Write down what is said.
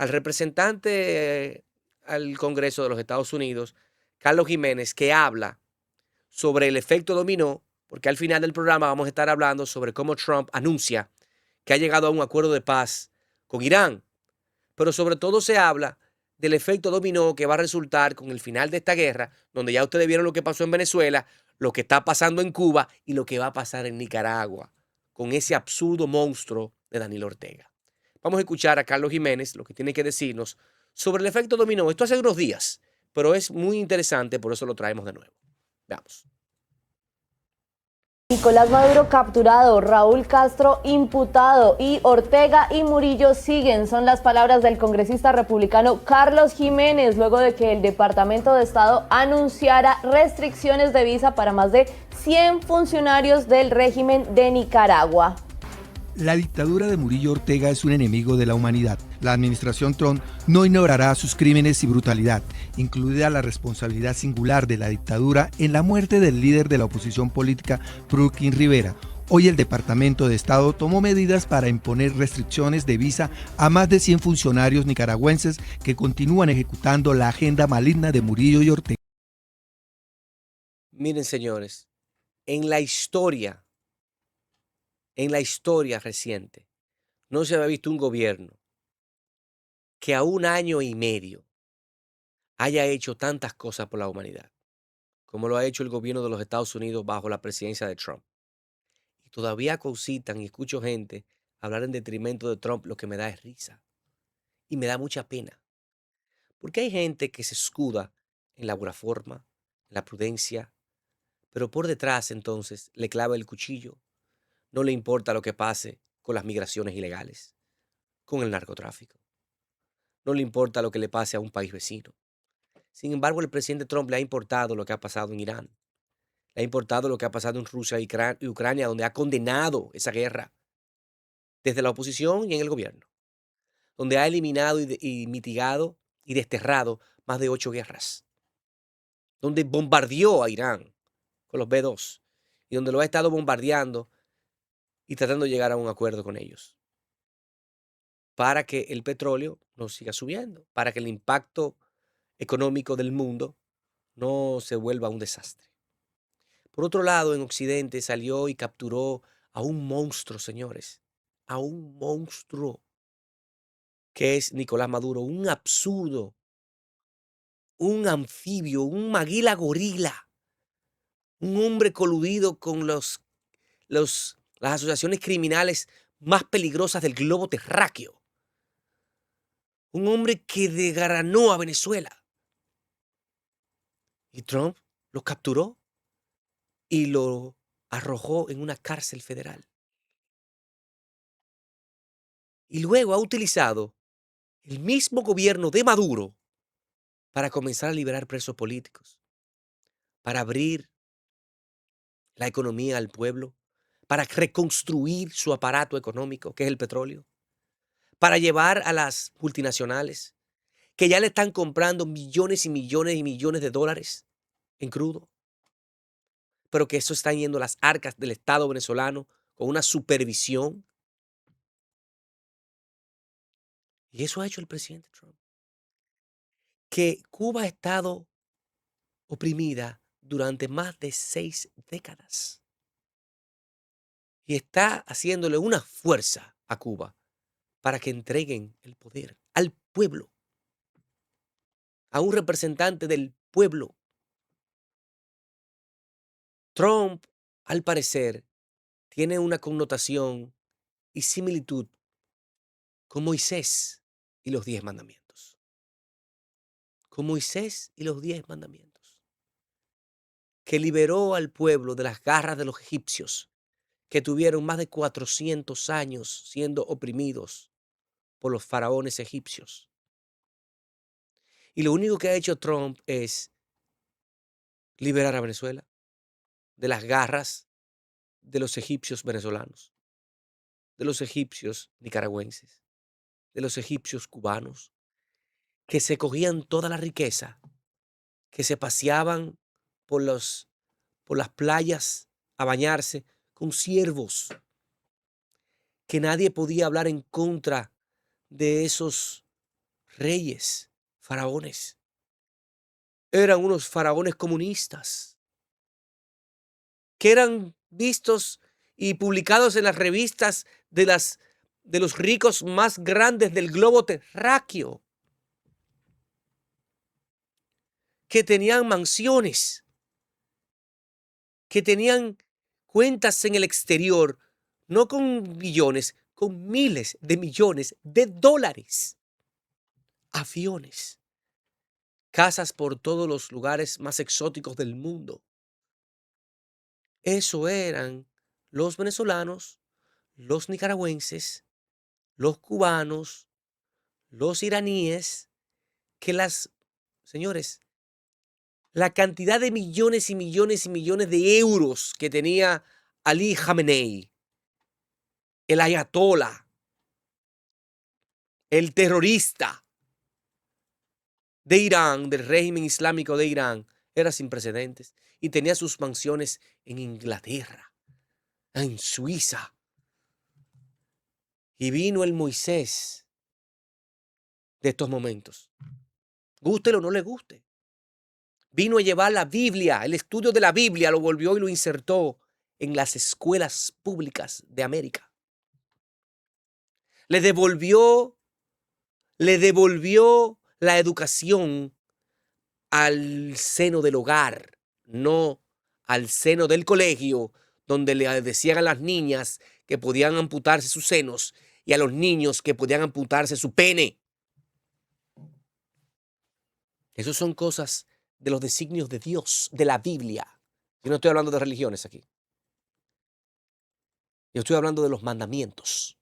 al representante al Congreso de los Estados Unidos, Carlos Jiménez, que habla sobre el efecto dominó, porque al final del programa vamos a estar hablando sobre cómo Trump anuncia que ha llegado a un acuerdo de paz con Irán, pero sobre todo se habla del efecto dominó que va a resultar con el final de esta guerra, donde ya ustedes vieron lo que pasó en Venezuela, lo que está pasando en Cuba y lo que va a pasar en Nicaragua, con ese absurdo monstruo de Daniel Ortega. Vamos a escuchar a Carlos Jiménez lo que tiene que decirnos sobre el efecto dominó. Esto hace unos días, pero es muy interesante, por eso lo traemos de nuevo. Veamos. Nicolás Maduro capturado, Raúl Castro imputado y Ortega y Murillo siguen. Son las palabras del congresista republicano Carlos Jiménez luego de que el Departamento de Estado anunciara restricciones de visa para más de 100 funcionarios del régimen de Nicaragua. La dictadura de Murillo Ortega es un enemigo de la humanidad. La administración Trump no ignorará sus crímenes y brutalidad, incluida la responsabilidad singular de la dictadura en la muerte del líder de la oposición política, Joaquín Rivera. Hoy el Departamento de Estado tomó medidas para imponer restricciones de visa a más de 100 funcionarios nicaragüenses que continúan ejecutando la agenda maligna de Murillo y Ortega. Miren, señores, en la historia reciente, no se había visto un gobierno que a un año y medio haya hecho tantas cosas por la humanidad, como lo ha hecho el gobierno de los Estados Unidos bajo la presidencia de Trump. Y todavía concitan y escucho gente hablar en detrimento de Trump, lo que me da es risa. Y me da mucha pena. Porque hay gente que se escuda en la buena forma, en la prudencia, pero por detrás entonces le clava el cuchillo. No le importa lo que pase con las migraciones ilegales, con el narcotráfico. No le importa lo que le pase a un país vecino. Sin embargo, el presidente Trump le ha importado lo que ha pasado en Irán. Le ha importado lo que ha pasado en Rusia y Ucrania, donde ha condenado esa guerra desde la oposición y en el gobierno, donde ha eliminado y mitigado y desterrado más de 8 guerras, donde bombardeó a Irán con los B-2 y donde lo ha estado bombardeando y tratando de llegar a un acuerdo con ellos para que el petróleo no siga subiendo, para que el impacto económico del mundo no se vuelva un desastre. Por otro lado, en Occidente salió y capturó a un monstruo, señores, a un monstruo que es Nicolás Maduro, un absurdo, un anfibio, un maguila gorila, un hombre coludido con las asociaciones criminales más peligrosas del globo terráqueo, un hombre que desgranó a Venezuela. Y Trump lo capturó y lo arrojó en una cárcel federal. Y luego ha utilizado el mismo gobierno de Maduro para comenzar a liberar presos políticos, para abrir la economía al pueblo, para reconstruir su aparato económico, que es el petróleo, para llevar a las multinacionales que ya le están comprando millones y millones y millones de dólares en crudo, pero que eso está yendo a las arcas del Estado venezolano con una supervisión. Y eso ha hecho el presidente Trump. Que Cuba ha estado oprimida durante más de 6 décadas. Y está haciéndole una fuerza a Cuba para que entreguen el poder al pueblo, a un representante del pueblo. Trump, al parecer, tiene una connotación y similitud con Moisés y los 10 mandamientos. Con Moisés y los 10 mandamientos. Que liberó al pueblo de las garras de los egipcios, que tuvieron más de 400 años siendo oprimidos por los faraones egipcios. Y lo único que ha hecho Trump es liberar a Venezuela de las garras de los egipcios venezolanos, de los egipcios nicaragüenses, de los egipcios cubanos, que se cogían toda la riqueza, que se paseaban por, por las playas a bañarse con siervos, que nadie podía hablar en contra de esos reyes, faraones. Eran unos faraones comunistas que eran vistos y publicados en las revistas de los ricos más grandes del globo terráqueo, que tenían mansiones, que tenían cuentas en el exterior, no con billones, con miles de millones de dólares, aviones, casas por todos los lugares más exóticos del mundo. Eso eran los venezolanos, los nicaragüenses, los cubanos, los iraníes, señores, la cantidad de millones y millones y millones de euros que tenía Ali Khamenei, el ayatolá, el terrorista de Irán, del régimen islámico de Irán, era sin precedentes. Y tenía sus mansiones en Inglaterra, en Suiza. Y vino el Moisés de estos momentos. Gústelo o no le guste. Vino a llevar la Biblia, el estudio de la Biblia, lo volvió y lo insertó en las escuelas públicas de América. Le devolvió la educación al seno del hogar, no al seno del colegio, donde le decían a las niñas que podían amputarse sus senos y a los niños que podían amputarse su pene. Esas son cosas de los designios de Dios, de la Biblia. Yo no estoy hablando de religiones aquí. Yo estoy hablando de los mandamientos.